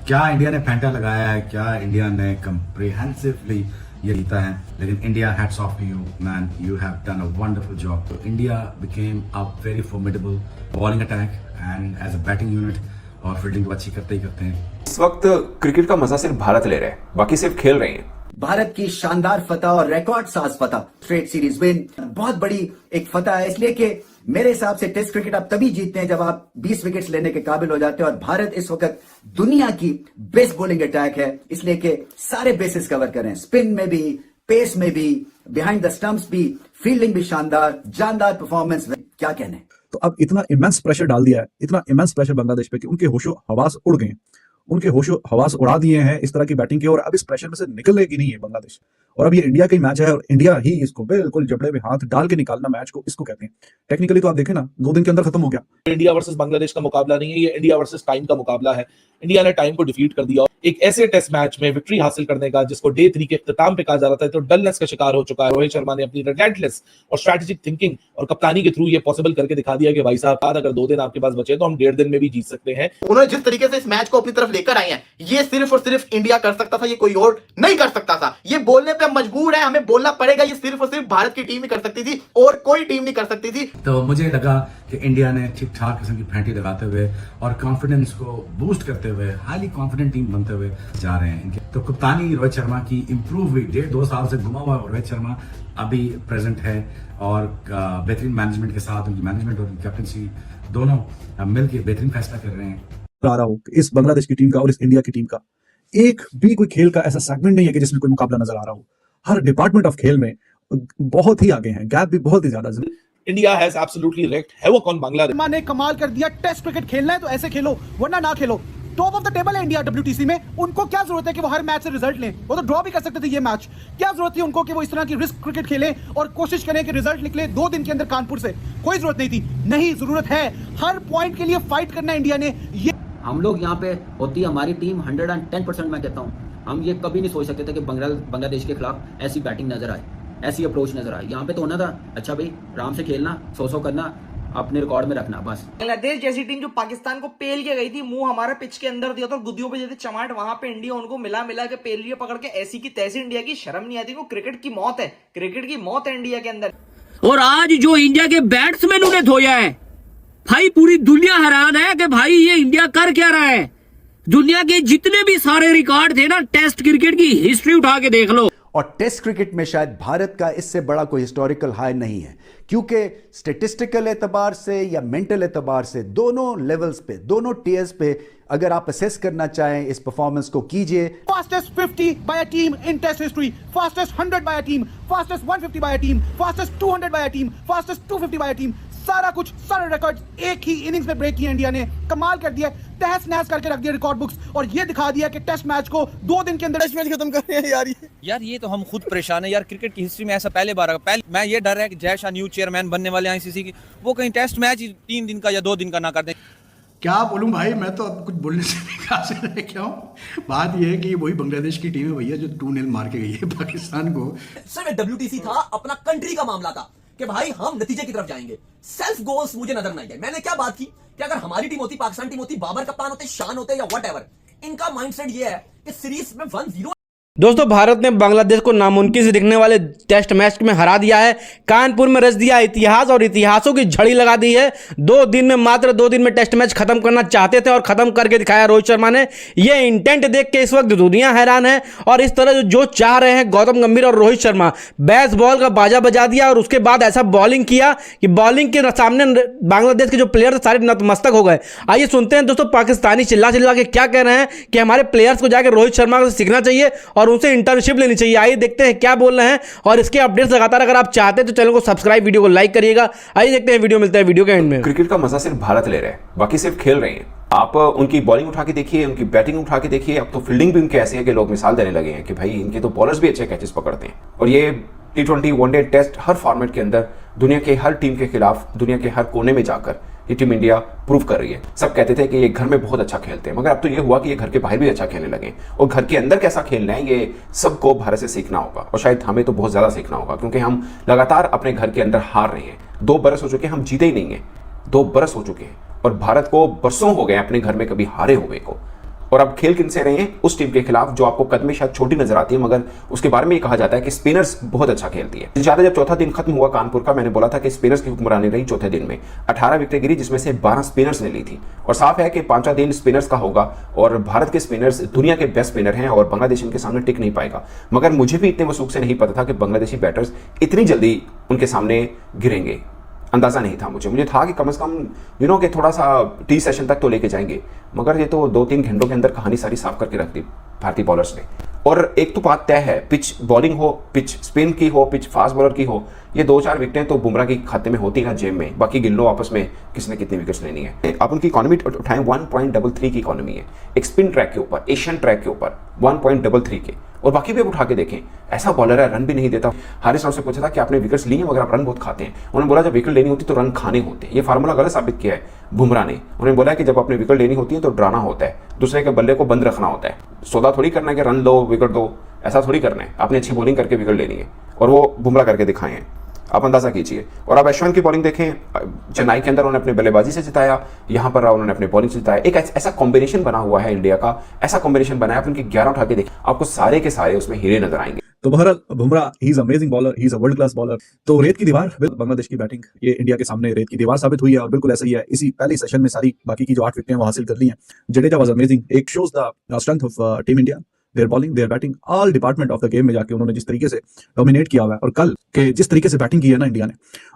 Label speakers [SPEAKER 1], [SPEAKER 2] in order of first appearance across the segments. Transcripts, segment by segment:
[SPEAKER 1] क्या इंडिया ने फैंटा लगाया है, क्या इंडिया ने कंप्रिहेंसिवली ये जीता है, लेकिन India hats off to you man, you have done a wonderful job. तो India became a very formidable bowling attack and as a batting unit, और फील्डिंग तो अच्छी करते ही करते हैं।
[SPEAKER 2] इस वक्त क्रिकेट का मजा सिर्फ भारत ले रहे हैं, बाकी सिर्फ खेल रहे हैं।
[SPEAKER 3] भारत की शानदार फतह और रिकॉर्ड साज फतह, स्ट्रेट सीरीज विन, बहुत बड़ी एक फतह है, इसलिए कि मेरे हिसाब से टेस्ट क्रिकेट आप तभी जीतते हैं जब आप 20 विकेट्स लेने के काबिल हो जाते हैं, और भारत इस वक्त दुनिया की बेस्ट बॉलिंग अटैक है, इसलिए कि सारे बेसिस कवर करें, स्पिन में भी, पेस में भी, बिहाइंड द स्टंप्स भी, फील्डिंग भी शानदार, जानदार परफॉर्मेंस, क्या कहने।
[SPEAKER 4] तो अब इतना इमेंस प्रेशर डाल दिया है, इतना इमेंस प्रेशर बांग्लादेश पे कि उनके होशो हवास उड़ गए, उनके होशो हवास उड़ा दिए हैं इस तरह की बैटिंग के, और अब इस प्रेशर में से निकलेगी नहीं है बांग्लादेश। और अब ये इंडिया का ही मैच है, और इंडिया ही इसको बिल्कुल जबड़े में हाथ डाल के निकालना मैच को, इसको कहते हैं। टेक्निकली तो आप देखें ना, 2 दिन के अंदर खत्म हो गया।
[SPEAKER 5] इंडिया वर्सेस बांग्लादेश का मुकाबला नहीं है, ये इंडिया वर्सेस टाइम का मुकाबला है। इंडिया ने टाइम को डिफीट कर दिया, एक ऐसे टेस्ट मैच में विक्ट्री हासिल करने का जिसको डे 3 के इख्तिताम पे कहा जा रहा था, तो डलनेस का शिकार हो चुका है। रोहित शर्मा ने अपनी रिलेंटलेस और स्ट्रेटेजिक थिंकिंग और कप्तानी के थ्रू ये पॉसिबल करके दिखा दिया कि भाई साहब, अगर 2 दिन आपके पास बचे तो हम 1.5 दिन में भी जीत सकते हैं।
[SPEAKER 6] उन्होंने जिस तरीके से इस मैच को अपनी तरफ लेकर आए हैं, ये सिर्फ और सिर्फ इंडिया कर सकता था, ये कोई और नहीं कर सकता था। ये बोलने पे हम मजबूर हैं, हमें बोलना पड़ेगा, ये सिर्फ और सिर्फ भारत की टीम ही कर सकती थी और कोई टीम नहीं कर सकती थी।
[SPEAKER 1] तो मुझे लगा कि इंडिया ने ठीक ठाक किस्म की फैंटी लगाते हुए और कॉन्फिडेंस को बूस्ट करते हुए हाईली कॉन्फिडेंट टीम बनते हुए जा रहे हैं इनके। तो कप्तानी रोहित शर्मा की इंप्रूव हुई, 1.5-2 साल से घुमा हुआ रोहित शर्मा अभी प्रेजेंट है, और बेहतरीन मैनेजमेंट के साथ उनकी मैनेजमेंट और कैप्टनसी दोनों मिलकर बेहतरीन फैसला कर रहे हैं।
[SPEAKER 4] आ रहा हूं कि इस बांग्लादेश की टीम का और इस इंडिया की टीम का एक भी कोई खेल का ऐसा सेगमेंट नहीं है कि जिसमें कोई मुकाबला नजर आ रहा हो। हर डिपार्टमेंट ऑफ खेल में बहुत ही आगे हैं, गैप भी बहुत ही ज्यादा।
[SPEAKER 5] India has absolutely raked havoc on Bangladesh.
[SPEAKER 7] ने कमाल कर दिया, टेस्ट क्रिकेट खेलना है तो ऐसे खेलो, वरना ना खेलो। टॉप ऑफ द टेबल है इंडिया WTC में, उनको क्या जरूरत है कि वो हर मैच से रिजल्ट लें, वो तो ड्रॉ भी कर सकते थे ये मैच। क्या जरूरत थी उनको कि वो इस तरह की रिस्क क्रिकेट खेलें और कोशिश करें कि रिजल्ट निकले 2 दिन के अंदर कानपुर से? कोई जरूरत नहीं थी। नहीं, जरूरत है, हर पॉइंट के लिए फाइट करना इंडिया ने। ये
[SPEAKER 8] हम लोग यहाँ पे होती है हमारी टीम 110%, मैं कहता हूँ हम ये कभी नहीं सोच सकते थे कि बांग्लादेश के खिलाफ ऐसी बैटिंग नजर आए, ऐसी अप्रोच नजर आए। यहाँ पे तो होना था, अच्छा भाई आराम से खेलना, 100 करना, अपने रिकॉर्ड में रखना, बस।
[SPEAKER 9] बांग्लादेश जैसी टीम जो पाकिस्तान को पेल के गई थी, मुंह हमारा पिच के अंदर दिया था और गुद्दियों पे जैसे चमाट, वहां पे इंडिया उनको मिला के पेल लिया पकड़ के, ऐसी की तैसी। इंडिया की शर्म नहीं आती, वो क्रिकेट की मौत है, क्रिकेट की मौत है इंडिया के अंदर।
[SPEAKER 10] और आज जो इंडिया के बैट्समैन ने धोया है भाई, पूरी दुनिया हैरान है कि भाई ये इंडिया कर क्या रहा है। दुनिया के जितने भी सारे रिकॉर्ड थे ना, टेस्ट क्रिकेट की हिस्ट्री उठा के देख लो,
[SPEAKER 11] और टेस्ट क्रिकेट में शायद भारत का इससे बड़ा कोई हिस्टोरिकल हाई नहीं है, क्योंकि स्टेटिस्टिकल एतबार से या मेंटल एतबार से दोनों लेवल्स पे, दोनों टीयर्स पे अगर आप असेस करना चाहें इस परफॉर्मेंस को, कीजिए।
[SPEAKER 7] Fastest 50 by a team in test history, fastest 100 by a team, fastest 150 by a team, fastest 200 by a team, fastest 250 by a team, सारा कुछ, सारे रिकॉर्ड एक ही इनिंग्स में ब्रेक किया इंडिया ने। कमाल कर दिया, तहस नहस करके रख दिया रिकॉर्ड बुक्स, और ये दिखा दिया कि टेस्ट मैच को 2 दिन के अंदर टेस्ट मैच खत्म कर रहे हैं।
[SPEAKER 12] यार ये तो हम खुद परेशान है यार, क्रिकेट की हिस्ट्री में ऐसा पहले बार मैं ये डर है कि जय शाह न्यू चेयरमैन बनने वाले ICC की, वो कहीं टेस्ट मैच 3 दिन का या 2 दिन का ना कर दें।
[SPEAKER 13] क्या बोलूं भाई, मैं तो अब कुछ बोलने से भी कासिर रह गया हूं। बात यह है कि वही बांग्लादेश की टीम है भैया जो 2-0 मार के गई है पाकिस्तान को।
[SPEAKER 14] सिर्फ WTC था, अपना कंट्री का मामला था कि भाई हम नतीजे की तरफ जाएंगे, सेल्फ गोल्स मुझे नजर नहीं आए। मैंने क्या बात की कि अगर हमारी टीम होती, पाकिस्तान टीम होती, बाबर कप्तान होते, शान होते या व्हाटएवर, इनका माइंडसेट ये है कि सीरीज में 1-0।
[SPEAKER 15] दोस्तों, भारत ने बांग्लादेश को नामुमकिन से दिखने वाले टेस्ट मैच में हरा दिया है, कानपुर में रच दिया इतिहास और इतिहासों की झड़ी लगा दी है। 2 दिन में, मात्र 2 दिन में टेस्ट मैच खत्म करना चाहते थे और खत्म करके दिखाया रोहित शर्मा ने। ये इंटेंट देख के इस वक्त दुनिया हैरान है, और इस तरह जो चाह रहे हैं गौतम गंभीर और रोहित शर्मा, बेस बॉल का बाजा बजा दिया और उसके बाद ऐसा बॉलिंग किया कि बॉलिंग के सामने बांग्लादेश के जो प्लेयर थे सारे नतमस्तक हो गए। आइए सुनते हैं दोस्तों, पाकिस्तानी चिल्ला चिल्ला के क्या कह रहे हैं कि हमारे प्लेयर्स को जाकर रोहित शर्मा से सीखना चाहिए और उनसे इंटर्नशिप लेनी चाहिए। आइए देखते हैं क्या बोल रहे हैं, और इसके अपडेट्स लगातार अगर आप चाहते हैं तो चैनल को सब्सक्राइब, वीडियो को लाइक करिएगा। आइए देखते हैं वीडियो, मिलता है वीडियो के एंड में।
[SPEAKER 2] क्रिकेट का मजा सिर्फ भारत ले रहे हैं, बाकी सिर्फ खेल रहे हैं। आप उनकी बॉलिंग उठा के देखिए, उनकी बैटिंग उठा के देखिए, अब तो फील्डिंग भी उनके ऐसे है कि लोग मिसाल देने लगे हैं कि भाई इनके तो बॉलर्स भी अच्छे कैचेस पकड़ते हैं। और ये T20 वनडे टेस्ट हर फॉर्मेट के अंदर दुनिया के हर टीम के खिलाफ, दुनिया के हर कोने में जाकर ये टीम इंडिया प्रूव कर रही है। सब कहते थे कि ये घर में बहुत अच्छा खेलते हैं, मगर अब तो ये हुआ कि ये घर के बाहर भी अच्छा खेलने लगे, और घर के अंदर कैसा खेलना है ये सबको भारत से सीखना होगा, और शायद हमें तो बहुत ज्यादा सीखना होगा, क्योंकि हम लगातार अपने घर के अंदर हार रहे हैं। 2 बरस हो चुके हैं हम जीते ही नहीं है, 2 बरस हो चुके हैं, और भारत को बरसों हो गए अपने घर में कभी हारे हुए को। और अब खेल किनसे रहे हैं? उस टीम के खिलाफ जो आपको कद में शायद छोटी नजर आती है, मगर उसके बारे में ये कहा जाता है कि स्पिनर्स बहुत अच्छा खेलती है। ज्यादा जब चौथा दिन खत्म हुआ कानपुर का, मैंने बोला था कि स्पिनर्स की हुक्मरानी रही चौथे दिन में। 18 विकेटें गिरी, जिसमें से 12 स्पिनर्स ने ली थी। और साफ है कि पांचवा दिन स्पिनर्स का होगा और भारत के स्पिनर्स दुनिया के बेस्ट स्पिनर हैं और बांग्लादेश इनके सामने टिक नहीं पाएगा। मगर मुझे भी इतने वसूख से नहीं पता था कि बांग्लादेशी बैटर्स इतनी जल्दी उनके सामने गिरेंगे। अंदाजा नहीं था मुझे था कि कम से कम कि थोड़ा सा टी सेशन तक तो लेके जाएंगे, मगर ये तो 2-3 घंटों के अंदर कहानी सारी साफ करके रख दी भारतीय बॉलर्स ने। और एक तो बात तय है, पिच बॉलिंग हो, पिच स्पिन की हो, पिच फास्ट बॉलर की हो, ये 2-4 विकेटें तो बुमराह के खाते में होती है ना जेब में, बाकी गिन लो आपस में किसने कितनी विकेट्स लेनी है। आप उनकी इकोनॉमी उठाएं, 1.33 की इकोनॉमी है एक स्पिन ट्रैक के ऊपर, एशियन ट्रैक के ऊपर 1.33 के। और बाकी भी आप उठा के देखें, ऐसा बॉलर है रन भी नहीं देता। हारिस राव से पूछा था कि आपने विकेट्स लिए मगर आप रन बहुत खाते हैं। उन्होंने बोला जब विकेट लेनी होती तो रन खाने होते हैं। ये फार्मूला गलत साबित किया है बुमराह ने। उन्होंने बोला कि जब आपने विकेट लेनी होती है तो डराना होता है, दूसरे के बल्ले को बंद रखना होता है। सौदा थोड़ी करना है कि रन दो विकेट दो, ऐसा थोड़ी करना है। आपने अच्छी बॉलिंग करके विकेट लेनी है और वो बुमराह करके दिखाए हैं, आप अंदाजा कीजिए। और आप अश्विन की बॉलिंग देखें, चेन्नई के अंदर उन्होंने अपने बल्लेबाजी से जिताया, यहाँ पर उन्होंने अपने बॉलिंग से जिताया। एक ऐसा कॉम्बिनेशन बना हुआ है इंडिया का, ऐसा कॉम्बिनेशन बना है, आप उनके 11 उठा के देखें, आपको सारे के सारे उसमें हीरे नजर आएंगे।
[SPEAKER 4] तो बहरहाल Bumrah he is amazing bowler, he is a world class bowler. तो रेत की दीवार बांग्लादेश की बैटिंग ये इंडिया के सामने रेत की दीवार साबित हुई है और बिल्कुल ऐसा ही है। इसी पहले सेशन में सारी बाकी की जो 8 विकेटें वो हासिल कर ली हैं। जडेजा वाज अमेजिंग, एक shows the strength of team India, their bowling, their batting, all department of the game में जाके उन्होंने जिस तरीके से डोमिनेट किया हुआ है। और कल के जिस तरीके से बैटिंग की है ना इंडिया ने,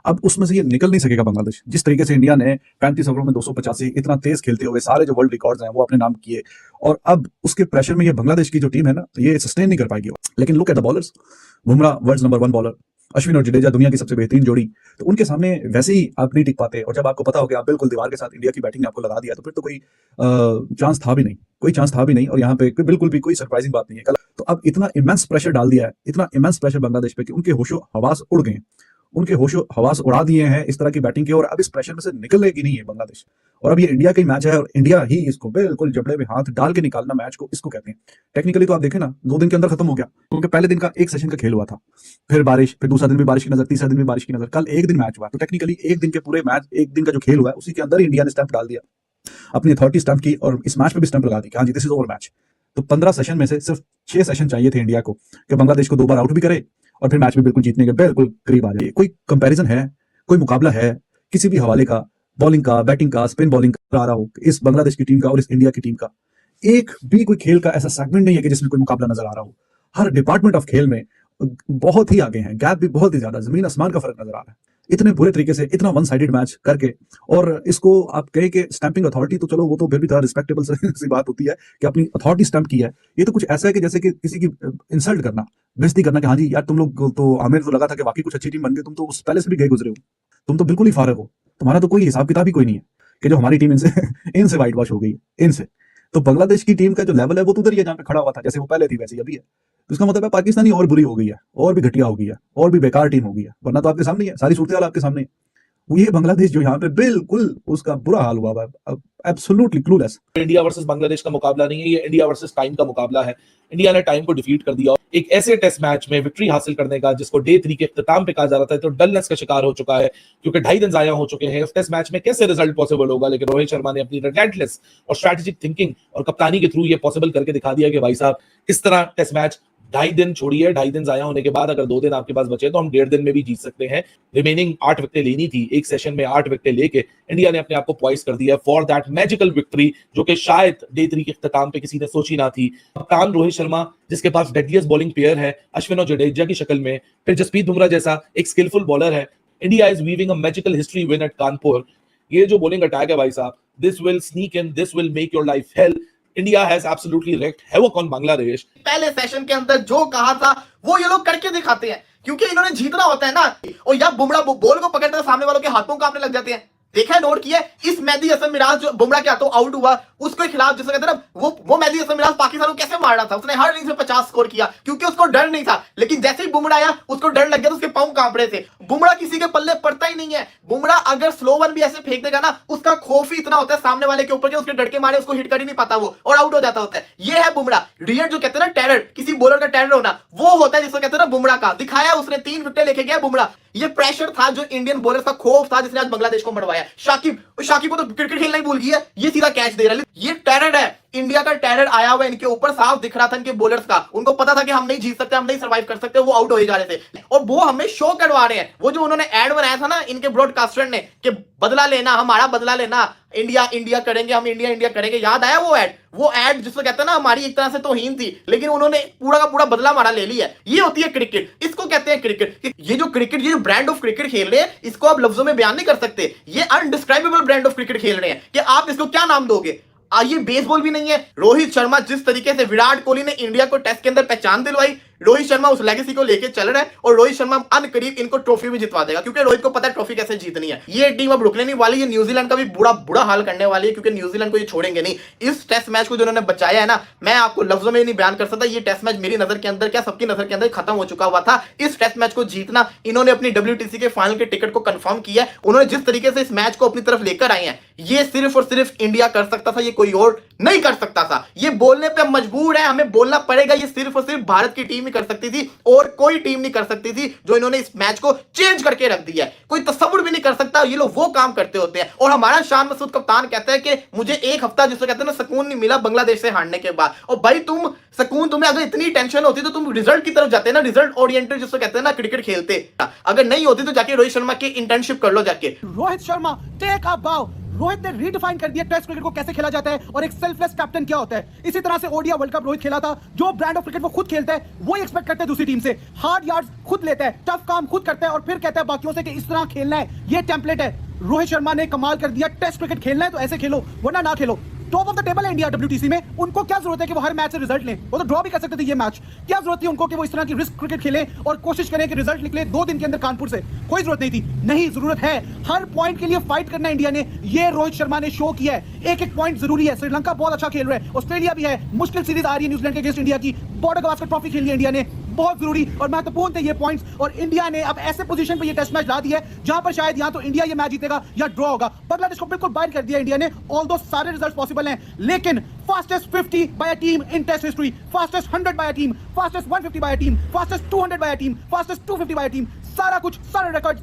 [SPEAKER 4] अब उसमें से ये निकल नहीं सकेगा बांग्लादेश। जिस तरीके से इंडिया ने 35 ओवरों में 285 इतना तेज खेलते हुए सारे जो वर्ल्ड रिकॉर्ड्स हैं वो अपने नाम किए, और अब उसके प्रेशर में ये बांग्लादेश की जो टीम है ना ये सस्टेन नहीं कर पाएगी। लेकिन look at the bowlers, Bumrah world number 1 bowler, Ashwin और जडेजा दुनिया की सबसे बेहतरीन जोड़ी, तो उनके सामने वैसे ही आप नहीं टिक पाते। और जब आपको पता हो कि आप बिल्कुल दीवार के साथ इंडिया की बैटिंग ने आपको लगा दिया, तो फिर तो कोई चांस था भी नहीं, कोई चांस था भी नहीं। और यहाँ पे बिल्कुल भी कोई सरप्राइजिंग बात नहीं है। कल तो अब इतना इमेंस प्रेशर डाल दिया है, इतना इमेंस प्रेशर बांग्लादेश पे कि उनके होशो हवास उड़ गए, उनके होशो हवास उड़ा दिए हैं इस तरह की बैटिंग के। और अब इस प्रेशर में से निकलेगी नहीं है बांग्लादेश। और अब ये इंडिया का ही मैच है और इंडिया ही इसको बिल्कुल जबड़े में हाथ डाल के निकालना मैच को, इसको कहते हैं। टेक्निकली तो आप देखें ना 2 दिन के अंदर खत्म हो गया, क्योंकि पहले दिन का एक सेशन का खेल हुआ था, फिर बारिश, फिर दूसरा दिन भी बारिश की नजर, तीसरा दिन भी बारिश की नजर, कल एक दिन मैच हुआ। तो टेक्निकली एक दिन के पूरे मैच, एक दिन का जो खेल हुआ है उसी के अंदर ही इंडिया ने स्टैंप डाल दिया, अपनी अथॉरिटी स्टैंप की और इस मैच पे भी स्टैंप लगा दी कि हाँ जी दिस इज ओवर मैच। तो 15 सेशन में से सिर्फ 6 सेशन चाहिए थे इंडिया को कि बांग्लादेश को 2 बार आउट भी करे और फिर मैच में बिल्कुल जीतने के बिल्कुल करीब आ जाए। कोई कंपैरिजन है, कोई मुकाबला है किसी भी हवाले का, बॉलिंग का, बैटिंग का, स्पिन बॉलिंग का आ रहा हो इस बांग्लादेश की टीम का और इस इंडिया की टीम का? एक भी कोई खेल का ऐसा सेगमेंट नहीं है कि जिसमें कोई मुकाबला नजर आ रहा हो। हर डिपार्टमेंट ऑफ खेल में बहुत ही आगे हैं, गैप भी बहुत ही ज्यादा, जमीन आसमान का फर्क नजर आ रहा है। इतने बुरे तरीके से इतना वन साइडेड मैच करके, और इसको आप कहें कि स्टैंपिंग अथॉरिटी, तो चलो वो तो फिर भी थोड़ा रिस्पेक्टेबल सी बात होती है कि अपनी अथॉरिटी स्टैंप की है। ये तो कुछ ऐसा है कि जैसे कि किसी की इंसल्ट करना, बेइज्जती करना कि हाँ जी यार तुम लोग तो, हमें तो लगा था कि वाकई कुछ अच्छी टीम बन गई, तुम तो उस पहले से भी गए गुजरे हो, तुम तो बिल्कुल ही फारग हो, तुम्हारा तो कोई हिसाब किताब ही कोई नहीं है कि जो हमारी टीम इनसे वाइट वॉश हो गई इनसे। तो बांग्लादेश की टीम का जो लेवल है वो तो उधर ही है जहां पे खड़ा हुआ था, जैसे वो पहले थी वैसे ही अभी है। तो इसका मतलब है पाकिस्तानी और बुरी हो गई है, और भी घटिया हो गई है, और भी बेकार टीम हो गई है। वरना तो आपके सामने है, सारी सूरत हाल आपके सामने है। ये बांग्लादेश जो यहाँ पे बिल्कुल उसका बुरा हाल हुआ है, absolutely clueless.
[SPEAKER 5] India versus Bangladesh का मुकाबला नहीं है, ये इंडिया वर्सेस टाइम का मुकाबला है। इंडिया ने टाइम को डिफीट कर दिया। एक ऐसे टेस्ट मैच में विक्ट्री हासिल करने का जिसको डे 3 के इख्तिताम पे कहा जा रहा था, तो डलनेस का शिकार हो चुका है क्योंकि 2.5 दिन जाया हो चुके हैं। उस टेस्ट मैच में कैसे रिजल्ट पॉसिबल होगा, लेकिन रोहित शर्मा ने अपनी रिलेंटलेस और स्ट्रेटेजिक थिंकिंग और कप्तानी के थ्रू ये पॉसिबल करके दिखा दिया कि भाई साहब किस तरह टेस्ट मैच 2.5 दिन छोड़िए, 2.5 दिन जाया होने के बाद अगर 2 दिन आपके पास बचे तो हम 1.5 दिन में भी जीत सकते हैं। रिमेनिंग 8 विकेटें लेनी थी, एक सेशन में 8 विकेटें लेके इंडिया ने अपने आप को पॉइस कर दिया फॉर दैट मैजिकल विक्ट्री, जो कि शायद डे 3 के इख्तिताम पे किसी ने सोची ना थी। कप्तान रोहित शर्मा जिसके पास डेडलिएस्ट बॉलिंग पेयर है अश्विन और जडेजा की शक्ल में, फिर जसप्रीत बुमराह जैसा एक स्किलफुल बॉलर है। India is weaving a magical history win at Kanpur. ये जो बॉलिंग अटैक है भाई साहब, this will sneak in, this will make your life hell. India has absolutely wreaked havoc on Bangladesh.
[SPEAKER 6] पहले सेशन के अंदर जो कहा था वो ये लोग करके दिखाते हैं, क्योंकि इन्होंने जीतना होता है ना। और या बुमराह बॉल को पकड़ते सामने वालों के हाथों कांपने लग जाते हैं। देखा है, नोट किया इस मेहदी हसन मिराज जो बुमराह के हाथों आउट हुआ उसके खिलाफ, जिसे कहते हैं ना वो मेहदी हसन मिराज पाकिस्तान को कैसे मार रहा था, उसने हर इनिंग्स में 50 स्कोर किया क्योंकि उसको डर नहीं था। लेकिन जैसे ही बुमराह आया उसको डर लग गया तो उसके पांव कांप रहे थे। बुमराह किसी के पल्ले पड़ता ही नहीं है। बुमराह अगर स्लो वन भी ऐसे फेंक देगा ना, उसका खौफ ही इतना होता है सामने वाले के ऊपर कि उसके डर के मारे उसको हिट कर ही नहीं पाता वो, और आउट हो जाता होता है। ये है बुमराह। रियल जो कहते हैं ना टेरर, किसी बॉलर का टेरर होना, वो होता है जिसको कहते हैं ना बुमराह का। दिखाया उसने, 3 विकेट लेके गया बुमराह। ये प्रेशर था जो इंडियन बॉलर का खौफ था जिसने आज बांग्लादेश को मरवाया। शाकिब को तो क्रिकेट खेलना ही भूल गया, ये सीधा कैच दे रहा है। ये टेरर है, इंडिया का टेरर आया हुआ इनके ऊपर, साफ दिख रहा था इनके बॉलर्स का। उनको पता था कि हम नहीं जीत सकते, हम नहीं सर्वाइव कर सकते, वो आउट हो जा रहे थे और वो हमें शो करवा रहे हैं। वो जो उन्होंने एड बनाया था ना इनके ब्रॉडकास्टर ने कि बदला लेना, हमारा बदला लेना, इंडिया करेंगे, हम इंडिया करेंगे, याद आया वो एड जिसको कहते हैं ना हमारी एक तरह से तौहीन थी, लेकिन उन्होंने पूरा का पूरा बदला हमारा ले लिया। ये होती है क्रिकेट, इसको कहते हैं क्रिकेट। ये जो ब्रांड ऑफ क्रिकेट खेल रहे हैं, इसको आप लफ्जों में बयान नहीं कर सकते। ये अनडिस्क्राइबेबल ब्रांड ऑफ क्रिकेट खेल रहे हैं कि आप इसको क्या नाम दोगे। ये बेसबॉल भी नहीं है। रोहित शर्मा जिस तरीके से विराट कोहली ने इंडिया को टेस्ट के अंदर पहचान दिलवाई, रोहित शर्मा उस लेगेसी को लेके चल रहा है और रोहित शर्मा अनकरीब इनको ट्रॉफी भी जितवा देगा क्योंकि रोहित को पता है ट्रॉफी कैसे जीतनी है। ये टीम अब रुकने नहीं वाली, ये न्यूजीलैंड का भी बुरा हाल करने वाली है क्योंकि न्यूजीलैंड को ये छोड़ेंगे नहीं। इस टेस्ट मैच को जो उन्होंने बचाया है ना, मैं आपको लफ्जों में नहीं बयान कर सकता। ये टेस्ट मैच मेरी नजर के अंदर, क्या सबकी नजर के अंदर खत्म हो चुका हुआ था। इस टेस्ट मैच को जीतना, इन्होंने अपनी WTC के फाइनल के टिकट को कंफर्म किया है। उन्होंने जिस तरीके से इस मैच को अपनी तरफ लेकर आए हैं, ये सिर्फ और सिर्फ इंडिया कर सकता था, ये कोई और नहीं कर सकता था। ये बोलने पे मजबूर है, हमें बोलना पड़ेगा। ये सिर्फ और सिर्फ भारत की टीम ही कर सकती थी और कोई टीम नहीं कर सकती थी जो इन्होंने इस मैच को चेंज करके रख दिया है। कोई तस्वुर भी नहीं कर सकता। ये लोग वो काम करते होते हैं। और हमारा शान मसूद कप्तान कहता है कि मुझे एक हफ्ता जिसको कहते हैं ना सुकून नहीं मिला बांग्लादेश से हारने के बाद। और भाई तुम्हें अगर इतनी टेंशन होती तो तुम रिजल्ट की तरफ जाते ना, रिजल्ट ओरिएंटेड जिसको कहते हैं ना क्रिकेट खेलते। अगर नहीं होती तो जाके रोहित शर्मा की इंटर्नशिप कर लो जाके।
[SPEAKER 7] रोहित शर्मा टेक अ बाउ। रोहित ने रीडिफाइन कर दिया टेस्ट क्रिकेट को कैसे खेला जाता है और एक सेल्फलेस कैप्टन क्या होता है। इसी तरह से ओडीआई वर्ल्ड कप रोहित खेला था। जो ब्रांड ऑफ क्रिकेट वो खुद खेलता है, वो एक्सपेक्ट करते हैं दूसरी टीम से। हार्ड यार्ड्स खुद लेता है, टफ काम खुद करता है और फिर कहता है बाकियों से कि इस तरह खेलना है। ये टेम्पलेट है। रोहित शर्मा ने कमाल कर दिया। टेस्ट क्रिकेट खेलना है तो ऐसे खेलो, वरना ना खेलो। टॉप ऑफ द टेबल है इंडिया WTC में। उनको क्या जरूरत है कि वो हर मैच से रिजल्ट लें? वो तो ड्रॉ भी कर सकते थे ये मैच। क्या जरूरत थी उनको कि वो इस तरह की रिस्क क्रिकेट खेलें और कोशिश करें कि रिजल्ट निकले 2 दिन के अंदर कानपुर से? कोई जरूरत नहीं थी। नहीं, जरूरत है। हर पॉइंट के लिए फाइट करना इंडिया ने। ये रोहित शर्मा ने शो किया है। एक पॉइंट जरूरी है। श्रीलंका बहुत अच्छा खेल रहा है, ऑस्ट्रेलिया भी है। मुश्किल सीरीज आ रही है न्यूजीलैंड के अगेंस्ट इंडिया की। बॉर्डर गवास्कर ट्रॉफी खेली है इंडिया ने, बहुत जरूरी और महत्वपूर्ण थे ये पॉइंट्स। और इंडिया ने अब ऐसे पोजीशन पे ये टेस्ट मैच ला दिया है जहां पर शायद या तो इंडिया ये मैच जीतेगा या ड्रॉ होगा। बांग्लादेश को बिल्कुल बाइट कर दिया इंडिया ने। ऑल्दो सारे रिजल्ट्स पॉसिबल हैं, लेकिन fastest 50 by a team in test history, fastest 100 by a team, fastest 150 by a team, fastest 200 by a team, fastest 250 by a team, सारा कुछ, सारे रिकॉर्ड।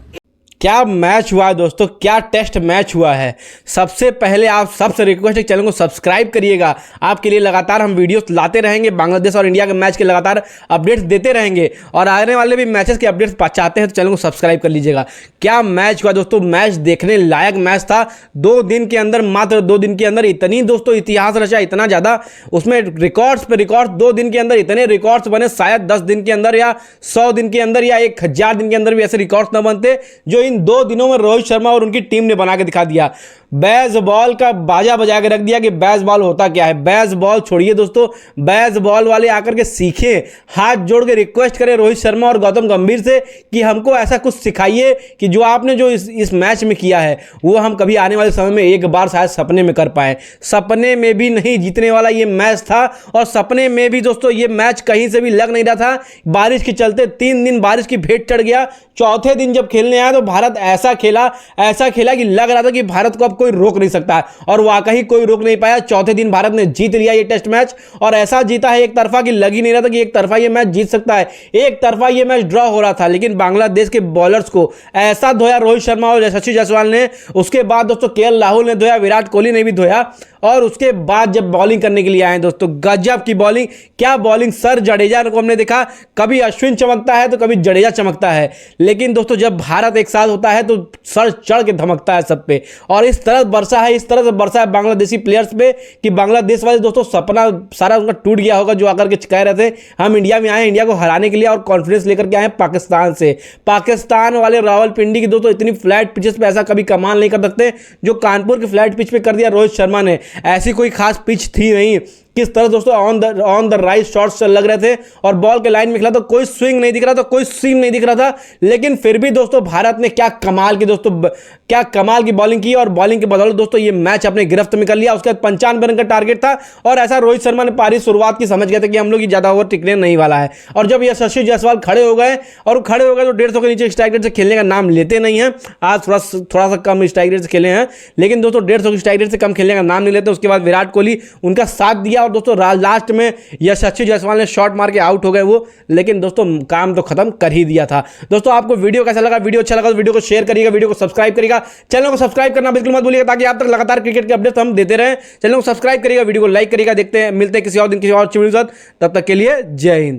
[SPEAKER 15] क्या मैच हुआ है दोस्तों, क्या टेस्ट मैच हुआ है। सबसे पहले आप सबसे रिक्वेस्ट है चैनल को सब्सक्राइब करिएगा। आपके लिए लगातार हम वीडियोस लाते रहेंगे, बांग्लादेश और इंडिया के मैच के लगातार अपडेट्स देते रहेंगे और आने वाले भी मैचेस के अपडेट्स चाहते हैं तो चैनल को सब्सक्राइब कर लीजिएगा। क्या मैच हुआ दोस्तों, मैच देखने लायक मैच था। 2 दिन के अंदर, मात्र 2 दिन के अंदर इतनी दोस्तों इतिहास रचा, इतना ज़्यादा उसमें रिकॉर्ड्स पे रिकॉर्ड। 2 दिन के अंदर इतने रिकॉर्ड्स बने, शायद 10 दिन के अंदर या 100 दिन के अंदर या 1000 दिन के अंदर भी ऐसे रिकॉर्ड्स न बनते जो इन 2 दिनों में रोहित शर्मा और उनकी टीम ने बना के दिखा दिया। बेसबॉल का बाजा बजा के रख दिया कि बेसबॉल होता क्या है। बेसबॉल छोड़िए दोस्तों, बेसबॉल वाले आकर के सीखें। हाथ जोड़ के रिक्वेस्ट करें रोहित शर्मा और गौतम गंभीर से कि हमको ऐसा कुछ सिखाइए कि जो आपने जो इस मैच में किया है वो हम कभी आने वाले समय में एक बार शायद सपने में कर पाए। सपने में भी नहीं जीतने वाला ये मैच था और सपने में भी दोस्तों ये मैच कहीं से भी लग नहीं रहा था। बारिश के चलते 3 दिन बारिश की भेंट चढ़ गया। चौथे दिन जब खेलने आया तो भारत ऐसा खेला कि लग रहा था कि भारत को अब कोई रोक नहीं सकता और वाकई कोई रोक नहीं पाया। चौथे दिन भारत ने जीत लिया ये टेस्ट मैच और ऐसा जीता है एक तरफा कि लग ही नहीं रहा था कि एक तरफा ये मैच जीत सकता है। एक तरफा ये मैच ड्रॉ हो रहा था, लेकिन बांग्लादेश के बॉलर्स को ऐसा धोया रोहित शर्मा और यशस्वी जायसवाल ने। उसके बाद दोस्तों KL राहुल ने धोया, विराट कोहली ने भी धोया और उसके बाद जब बॉलिंग करने के लिए आए दोस्तों, गजब की बॉलिंग। क्या बॉलिंग, सर जडेजा को हमने देखा, कभी अश्विन चमकता है तो कभी जडेजा चमकता है, लेकिन दोस्तों जब भारत एक साथ होता है तो सर चढ़ के धमकता है सब पे। और इस तरह से बरसा है बांग्लादेशी प्लेयर्स पे कि बांग्लादेश वाले दोस्तों सपना सारा उनका टूट गया होगा जो आकर के कह रहे थे हम इंडिया में आए इंडिया को हराने के लिए और कॉन्फिडेंस लेकर के आए पाकिस्तान से। पाकिस्तान वाले रावलपिंडी की दोस्तों इतनी फ्लैट पिचेस पे ऐसा कभी कमाल नहीं कर सकते जो कानपुर की फ्लैट पिच पे कर दिया रोहित शर्मा ने। ऐसी कोई खास पिच थी नहीं। किस तरह दोस्तों ऑन द राइट शॉट्स लग रहे थे और बॉल के लाइन में खेला तो कोई स्विंग नहीं दिख रहा था, कोई सीम नहीं दिख रहा था, लेकिन फिर भी दोस्तों भारत ने क्या कमाल की दोस्तों क्या कमाल की बॉलिंग की और बॉलिंग के बदौलत दोस्तों ये मैच अपने गिरफ्त में कर लिया। उसके बाद 95 रन का टारगेट था और ऐसा रोहित शर्मा ने पारी शुरुआत की समझ गए थे कि हम लोग ये ज्यादा ओवर टिकने नहीं वाला है। और जब यशस्वी जायसवाल खड़े हो गए और खड़े हो गए तो 150 के नीचे स्ट्राइक रेट से खेलने का नाम लेते नहीं है। आज थोड़ा सा कम स्ट्राइक रेट से खेले हैं, लेकिन दोस्तों 150 की स्ट्राइक रेट से कम खेलने का नाम नहीं लेते। उसके बाद विराट कोहली उनका साथ दिया और दोस्तों लास्ट में यशस्वी जायसवाल ने शॉट मार के आउट हो गए वो, लेकिन दोस्तों काम तो खत्म कर ही दिया था। दोस्तों आपको वीडियो कैसा लगा? वीडियो अच्छा लगा तो वीडियो को शेयर करिएगा, वीडियो को सब्सक्राइब करिएगा, चैनल को सब्सक्राइब करना बिल्कुल मत भूलिएगा ताकि आप तक लगातार क्रिकेट के अपडेट्स हम देते रहें। चैनल को सब्सक्राइब करिएगा, वीडियो को लाइक करिएगा। देखते हैं, मिलते हैं किसी और दिन किसी और वीडियो के साथ। तब तक के लिए जय हिंद।